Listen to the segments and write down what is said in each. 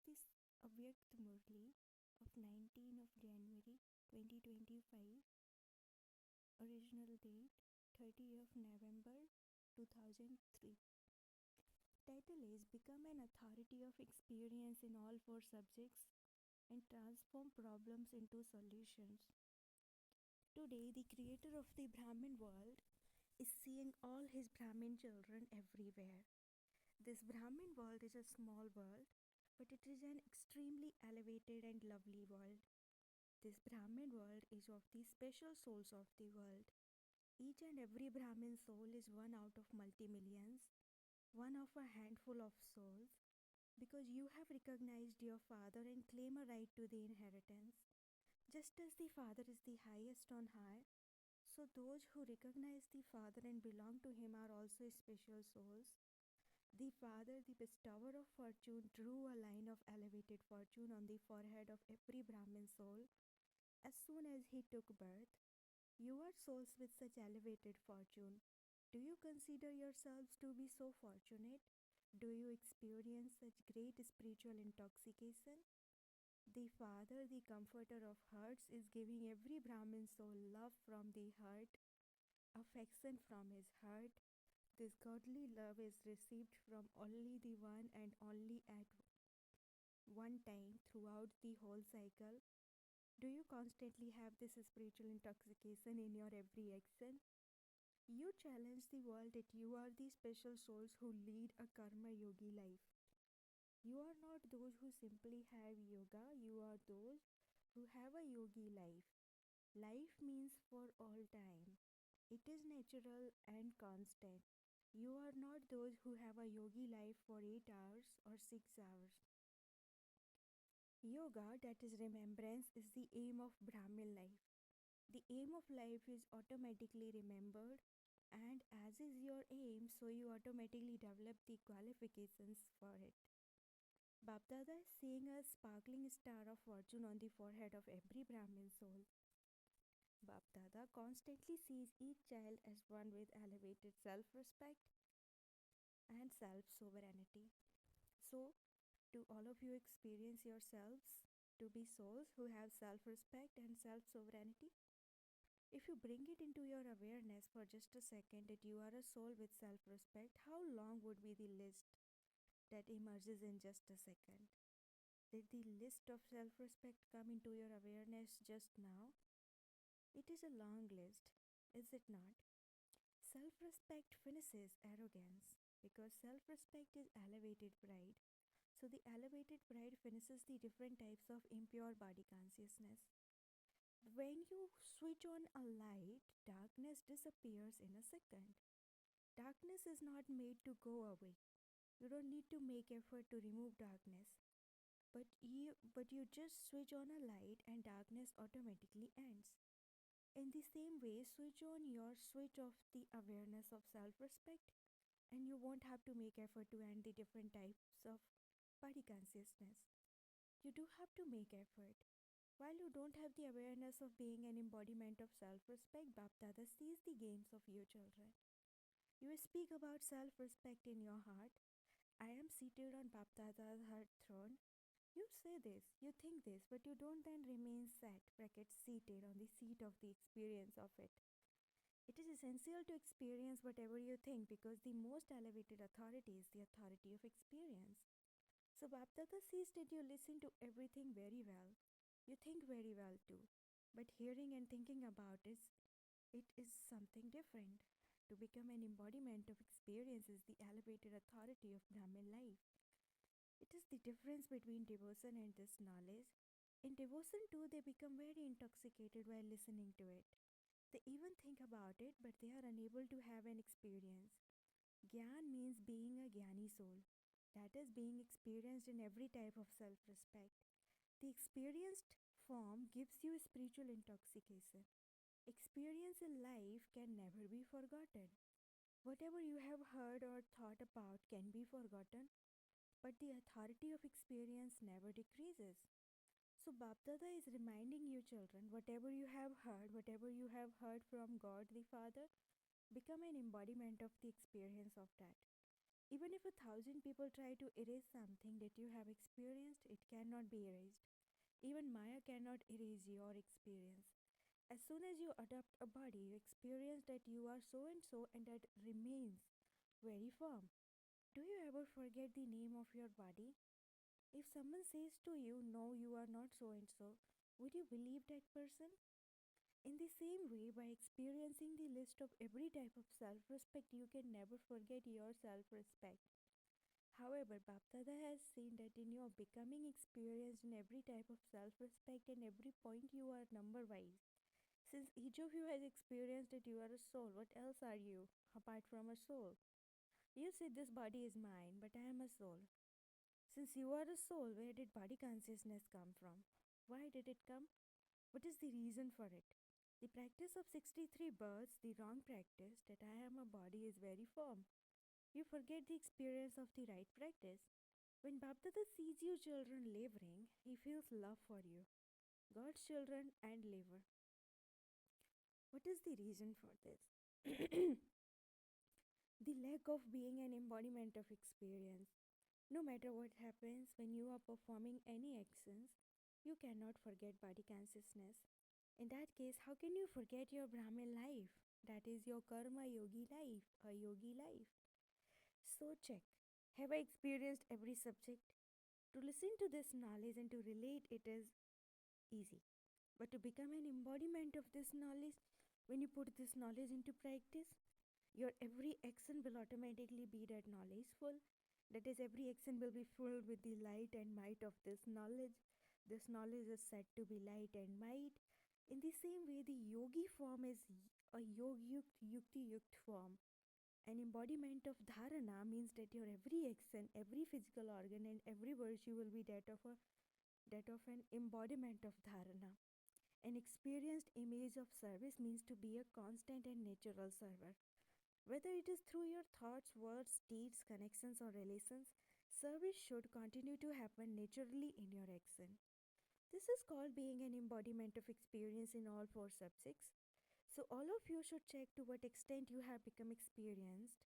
this Avyakt Murli of 19 of January 2025, original date 30 of November 2003. Title is Become an Authority of Experience in All Four Subjects and Transform Problems into Solutions. Today, the creator of the Brahmin world is seeing all his Brahmin children everywhere. This Brahmin world is a small world, but it is an extremely elevated and lovely world. This Brahmin world is of the special souls of the world. Each and every Brahmin soul is one out of multi-millions, one of a handful of souls, because you have recognized your father and claim a right to the inheritance. Just as the Father is the highest on high, so those who recognize the Father and belong to Him are also special souls. The Father, the bestower of fortune, drew a line of elevated fortune on the forehead of every Brahmin soul as soon as he took birth. You are souls with such elevated fortune. Do you consider yourselves to be so fortunate? Do you experience such great spiritual intoxication? The Father, the comforter of hearts, is giving every Brahmin soul love from the heart, affection from his heart. This godly love is received from only the one and only at one time throughout the whole cycle. Do you constantly have this spiritual intoxication in your every action? You challenge the world that you are the special souls who lead a karma yogi life. You are not those who simply have yoga, you are those who have a yogi life. Life means for all time. It is natural and constant. You are not those who have a yogi life for 8 hours or 6 hours. Yoga, that is remembrance, is the aim of Brahmin life. The aim of life is automatically remembered, and as is your aim, so you automatically develop the qualifications for it. Bapdada is seeing a sparkling star of fortune on the forehead of every Brahmin soul. Bapdada constantly sees each child as one with elevated self-respect and self-sovereignty. So, do all of you experience yourselves to be souls who have self-respect and self-sovereignty? If you bring it into your awareness for just a second that you are a soul with self-respect, how long would be the list that emerges in just a second? Did the list of self-respect come into your awareness just now? It is a long list, is it not? Self-respect finishes arrogance because self-respect is elevated pride. So the elevated pride finishes the different types of impure body consciousness. When you switch on a light, darkness disappears in a second. Darkness is not made to go away. You don't need to make effort to remove darkness. But you just switch on a light and darkness automatically ends. In the same way, switch on your switch of the awareness of self-respect and you won't have to make effort to end the different types of body consciousness. You do have to make effort. While you don't have the awareness of being an embodiment of self-respect, Bapdada sees the games of you children. You speak about self-respect in your heart. I am seated on Bapdada's heart throne. You say this, you think this, but you don't then remain sat, bracket seated on the seat of the experience of it. It is essential to experience whatever you think because the most elevated authority is the authority of experience. So Bapdada sees that you listen to everything very well. You think very well too. But hearing and thinking about it is something different. To become an embodiment of experience is the elevated authority of Brahmin life. It is the difference between devotion and this knowledge. In devotion too, they become very intoxicated while listening to it. They even think about it, but they are unable to have an experience. Gyan means being a Gyani soul. That is being experienced in every type of self-respect. The experienced form gives you spiritual intoxication. Experience in life can never be forgotten. Whatever you have heard or thought about can be forgotten, but the authority of experience never decreases. So Bapdada is reminding you children, whatever you have heard from God the Father, become an embodiment of the experience of that. Even if 1,000 people try to erase something that you have experienced, it cannot be erased. Even Maya cannot erase your experience. As soon as you adopt a body, you experience that you are so and that remains very firm. Do you ever forget the name of your body? If someone says to you, no, you are not so and so, would you believe that person? In the same way, by experiencing the list of every type of self respect, you can never forget your self respect. However, Bapdada has seen that in your becoming experienced in every type of self respect and every point you are number wise. Since each of you has experienced that you are a soul, what else are you apart from a soul? You say this body is mine, but I am a soul. Since you are a soul, where did body consciousness come from? Why did it come? What is the reason for it? The practice of 63 births, the wrong practice, that I am a body, is very firm. You forget the experience of the right practice. When Bapdada sees you children laboring, he feels love for you. God's children and labor. What is the reason for this? The lack of being an embodiment of experience. No matter what happens when you are performing any actions, you cannot forget body consciousness. In that case, how can you forget your Brahmin life? That is your karma yogi life, a yogi life. So check. Have I experienced every subject? To listen to this knowledge and to relate it is easy. But to become an embodiment of this knowledge, when you put this knowledge into practice, your every action will automatically be that knowledgeful. That is, every action will be filled with the light and might of this knowledge. This knowledge is said to be light and might. In the same way, the yogi form is a yukti yukt form. An embodiment of dharana means that your every action, every physical organ, and every virtue will be that of an embodiment of dharana. An experienced image of service means to be a constant and natural server. Whether it is through your thoughts, words, deeds, connections, or relations, service should continue to happen naturally in your action. This is called being an embodiment of experience in all four subjects. So, all of you should check to what extent you have become experienced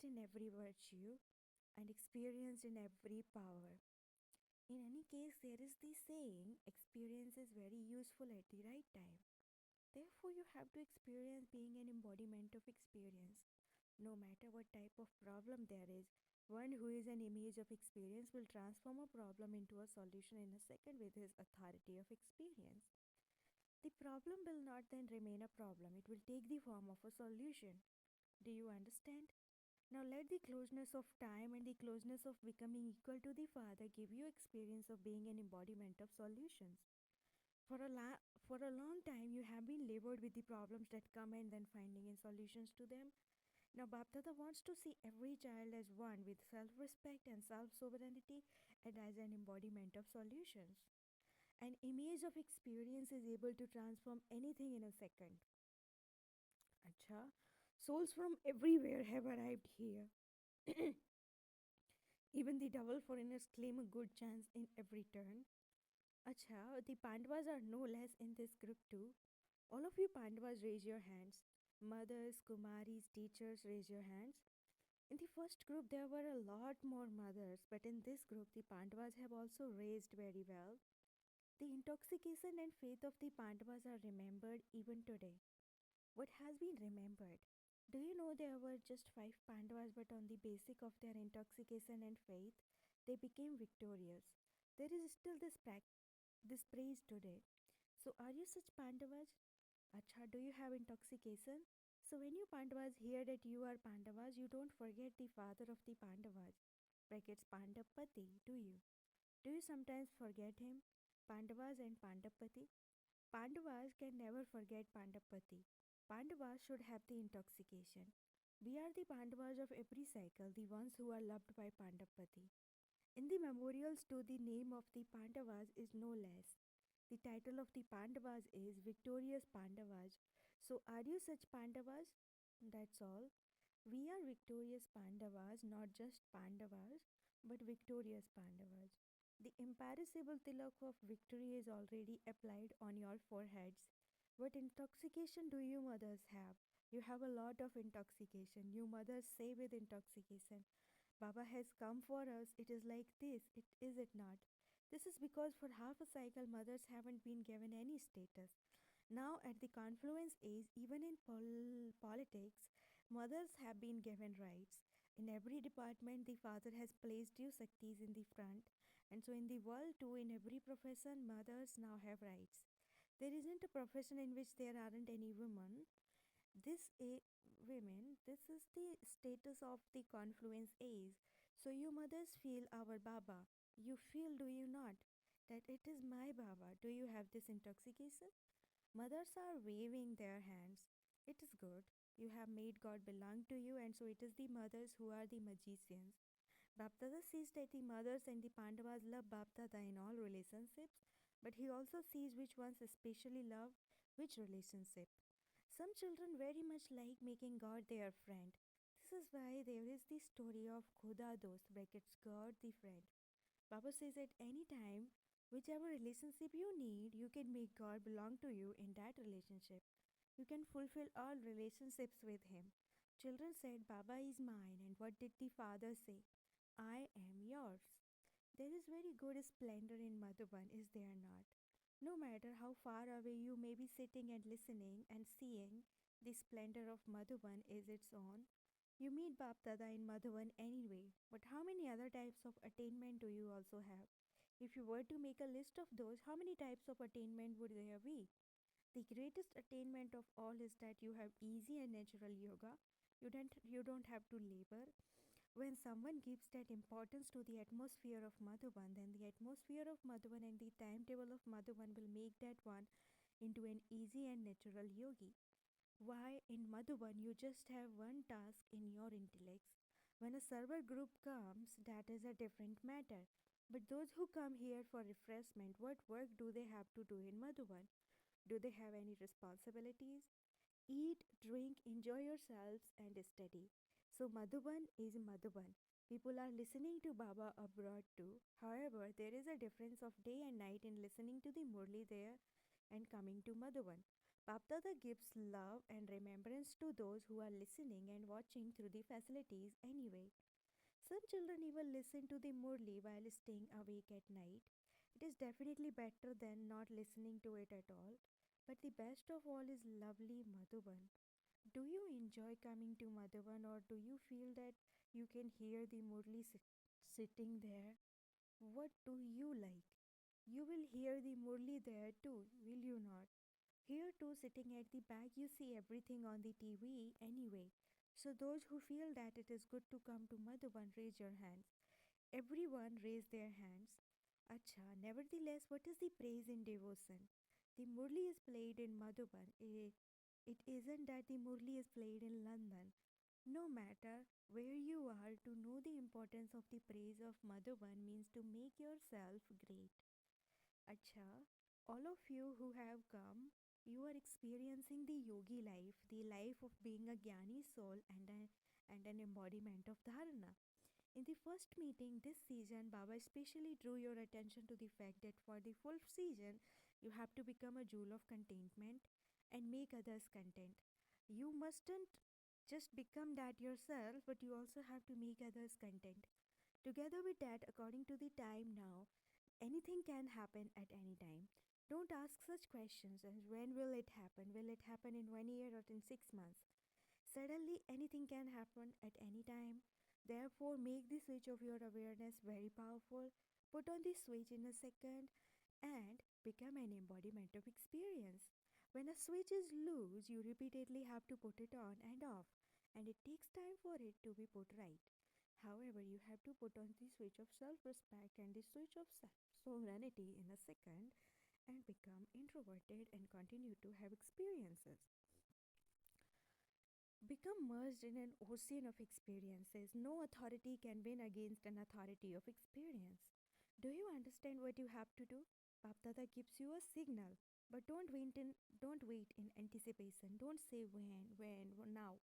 in every virtue, and experienced in every power. In any case, there is the saying experience is very useful at the right time. Therefore, you have to experience being an embodiment of experience. No matter what type of problem there is, one who is an image of experience will transform a problem into a solution in a second with his authority of experience. The problem will not then remain a problem, it will take the form of a solution. Do you understand? Now let the closeness of time and the closeness of becoming equal to the Father give you experience of being an embodiment of solutions. For for a long time, you have been labored with the problems that come and then finding in solutions to them. Now, Bapdada wants to see every child as one with self respect and self sovereignty and as an embodiment of solutions. An image of experience is able to transform anything in a second. Acha, souls from everywhere have arrived here. Even the double foreigners claim a good chance in every turn. Acha, the Pandavas are no less in this group too. All of you Pandavas raise your hands. Mothers, Kumaris, teachers, raise your hands. In the first group, there were a lot more mothers, but in this group, the Pandavas have also raised very well. The intoxication and faith of the Pandavas are remembered even today. What has been remembered? Do you know there were just 5 Pandavas, but on the basis of their intoxication and faith, they became victorious. There is still this praise today. So, are you such Pandavas? Acha, do you have intoxication? So, when you Pandavas hear that you are Pandavas, you don't forget the father of the Pandavas. Brackets Pandapati, do you? Do you sometimes forget him? Pandavas and Pandapati? Pandavas can never forget Pandapati. Pandavas should have the intoxication. We are the Pandavas of every cycle, the ones who are loved by Pandapati. In the memorials to the name of the Pandavas is no less. The title of the Pandavas is Victorious Pandavas. So, are you such Pandavas? That's all. We are victorious Pandavas, not just Pandavas, but victorious Pandavas. The imperishable tilak of victory is already applied on your foreheads. What intoxication do you mothers have? You have a lot of intoxication. You mothers say with intoxication, Baba has come for us. It is like this. It is it not? This is because for half a cycle, mothers haven't been given any status. Now, at the confluence age, even in politics, mothers have been given rights. In every department, the father has placed you Shaktis in the front, and so in the world too, in every profession, mothers now have rights. There isn't a profession in which there aren't any women. This women, this is the status of the confluence age. So you mothers feel our Baba. You feel, do you not, that it is my Baba? Do you have this intoxication? Mothers are waving their hands. It is good. You have made God belong to you, and so it is the mothers who are the magicians. Baptada sees that the mothers and the Pandavas love Baptada in all relationships, but he also sees which ones especially love which relationship. Some children very much like making God their friend. This is why there is the story of Khuda Dost brackets God the friend. Baba says at any time, whichever relationship you need, you can make God belong to you in that relationship. You can fulfill all relationships with Him. Children said, Baba is mine, and what did the father say? I am yours. There is very good splendor in Madhuban, is there not? No matter how far away you may be sitting and listening and seeing, the splendor of Madhuban is its own. You meet Bapdada in Madhuban anyway, but how many other types of attainment do you also have? If you were to make a list of those, how many types of attainment would there be? The greatest attainment of all is that you have easy and natural yoga. You don't have to labor. When someone gives that importance to the atmosphere of Madhuban, then the atmosphere of Madhuban and the timetable of Madhuban will make that one into an easy and natural yogi. Why, in Madhuban, you just have one task in your intellects. When a server group comes, that is a different matter. But those who come here for refreshment, what work do they have to do in Madhuban? Do they have any responsibilities? Eat, drink, enjoy yourselves, and study. So, Madhuban is Madhuban. People are listening to Baba abroad too. However, there is a difference of day and night in listening to the Murli there and coming to Madhuban. Bapdada gives love and remembrance to those who are listening and watching through the facilities anyway. Some children even listen to the Murli while staying awake at night. It is definitely better than not listening to it at all. But the best of all is lovely Madhuban. Do you enjoy coming to Madhuban, or do you feel that you can hear the Murli sitting there? What do you like? You will hear the Murli there too, will you not? Here too, sitting at the back, you see everything on the TV anyway. So, those who feel that it is good to come to Madhuban, raise your hands. Everyone raise their hands. Acha, nevertheless, what is the praise in devotion? The Murli is played in Madhuban. It isn't that the Murli is played in London. No matter where you are, to know the importance of the praise of Madhuban means to make yourself great. Acha, all of you who have come, you are experiencing the yogi life, the life of being a jnani soul and an embodiment of dharana. In the first meeting this season, Baba especially drew your attention to the fact that for the full season, you have to become a jewel of contentment and make others content. You mustn't just become that yourself, but you also have to make others content. Together with that, according to the time now, anything can happen at any time. Don't ask such questions as when will it happen? Will it happen in 1 year or in 6 months? Suddenly, anything can happen at any time. Therefore, make the switch of your awareness very powerful. Put on the switch in a second and become an embodiment of experience. When a switch is loose, you repeatedly have to put it on and off, and it takes time for it to be put right. However, you have to put on the switch of self respect and the switch of sovereignty in a second and become introverted and continue to have experiences. Become merged in an ocean of experiences. No authority can win against an authority of experience. Do you understand what you have to do? Bapdada gives you a signal, but don't wait in anticipation. Don't say when, now.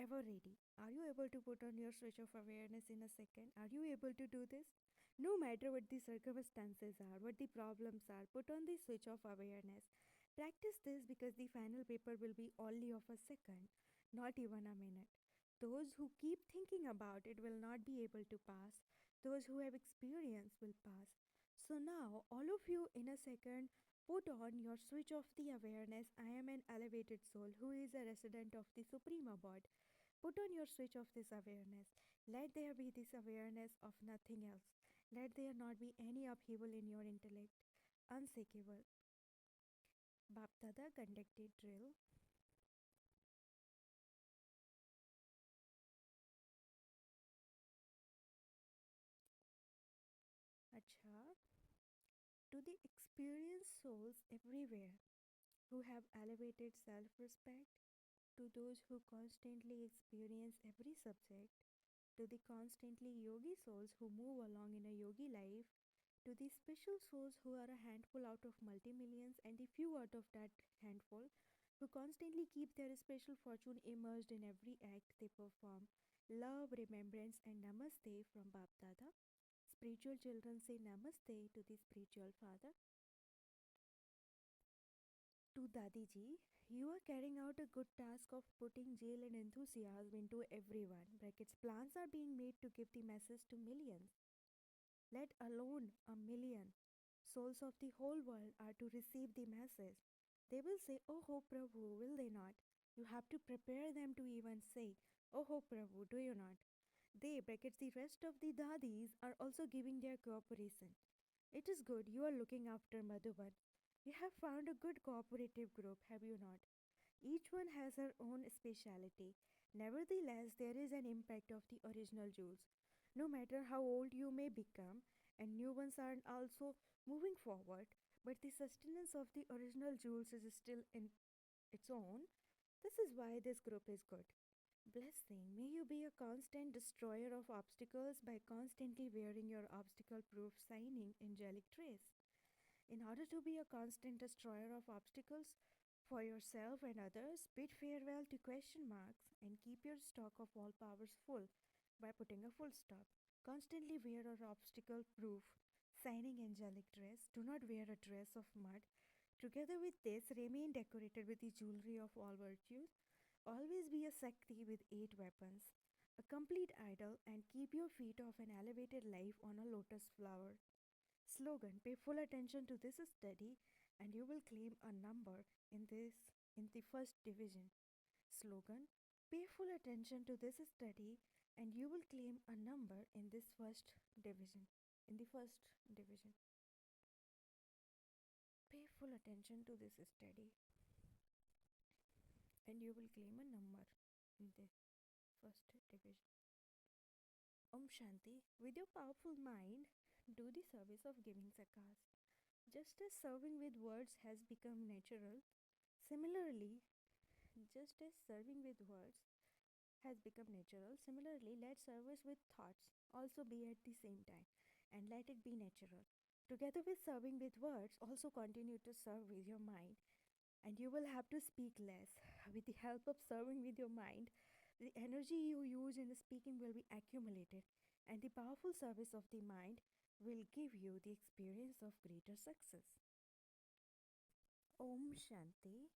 Ever ready? Are you able to put on your switch of awareness in a second? Are you able to do this? No matter what the circumstances are, what the problems are, put on the switch of awareness. Practice this because the final paper will be only of a second, not even a minute. Those who keep thinking about it will not be able to pass. Those who have experience will pass. So now, all of you, in a second, put on your switch of the awareness. I am an elevated soul who is a resident of the Supreme Abode. Put on your switch of this awareness. Let there be this awareness of nothing else. Let there not be any upheaval in your intellect. Unshakable. Bapdada conducted drill. Acha. To the experienced souls everywhere who have elevated self respect, to those who constantly experience every subject, to the constantly yogi souls who move along in a yogi life, to the special souls who are a handful out of multi-millions and the few out of that handful who constantly keep their special fortune immersed in every act they perform. Love, remembrance, and namaste from Bap Dada. Spiritual children say namaste to the spiritual father. To Dadi ji, you are carrying out a good task of putting zeal and enthusiasm into everyone. Brackets plans are being made to give the message to millions, let alone a million. Souls of the whole world are to receive the message. They will say, Oh ho Prabhu, will they not? You have to prepare them to even say, Oh ho Prabhu, do you not? They, brackets the rest of the dadis, are also giving their cooperation. It is good you are looking after Madhuban. You have found a good cooperative group, have you not? Each one has her own speciality. Nevertheless, there is an impact of the original jewels. No matter how old you may become, and new ones are also moving forward, but the sustenance of the original jewels is still in its own. This is why this group is good. Blessing, may you be a constant destroyer of obstacles by constantly wearing your obstacle proof shining angelic trace. In order to be a constant destroyer of obstacles for yourself and others, bid farewell to question marks and keep your stock of all powers full by putting a full stop. Constantly wear an obstacle proof, shining angelic dress. Do not wear a dress of mud. Together with this, remain decorated with the jewelry of all virtues. Always be a Sakti with 8 weapons, a complete idol, and keep your feet off an elevated life on a lotus flower. Slogan: pay full attention to this study and you will claim a number in the first division. Slogan: pay full attention to this study and you will claim a number in this first division. In the first division. Pay full attention to this study and you will claim a number in the first division. Om Shanti. With your powerful mind, do the service of giving zakat. Just as serving with words has become natural, similarly, just as serving with words has become natural, similarly, let service with thoughts also be at the same time and let it be natural. Together with serving with words, also continue to serve with your mind, and you will have to speak less. With the help of serving with your mind, the energy you use in the speaking will be accumulated, and the powerful service of the mind will give you the experience of greater success. Om Shanti.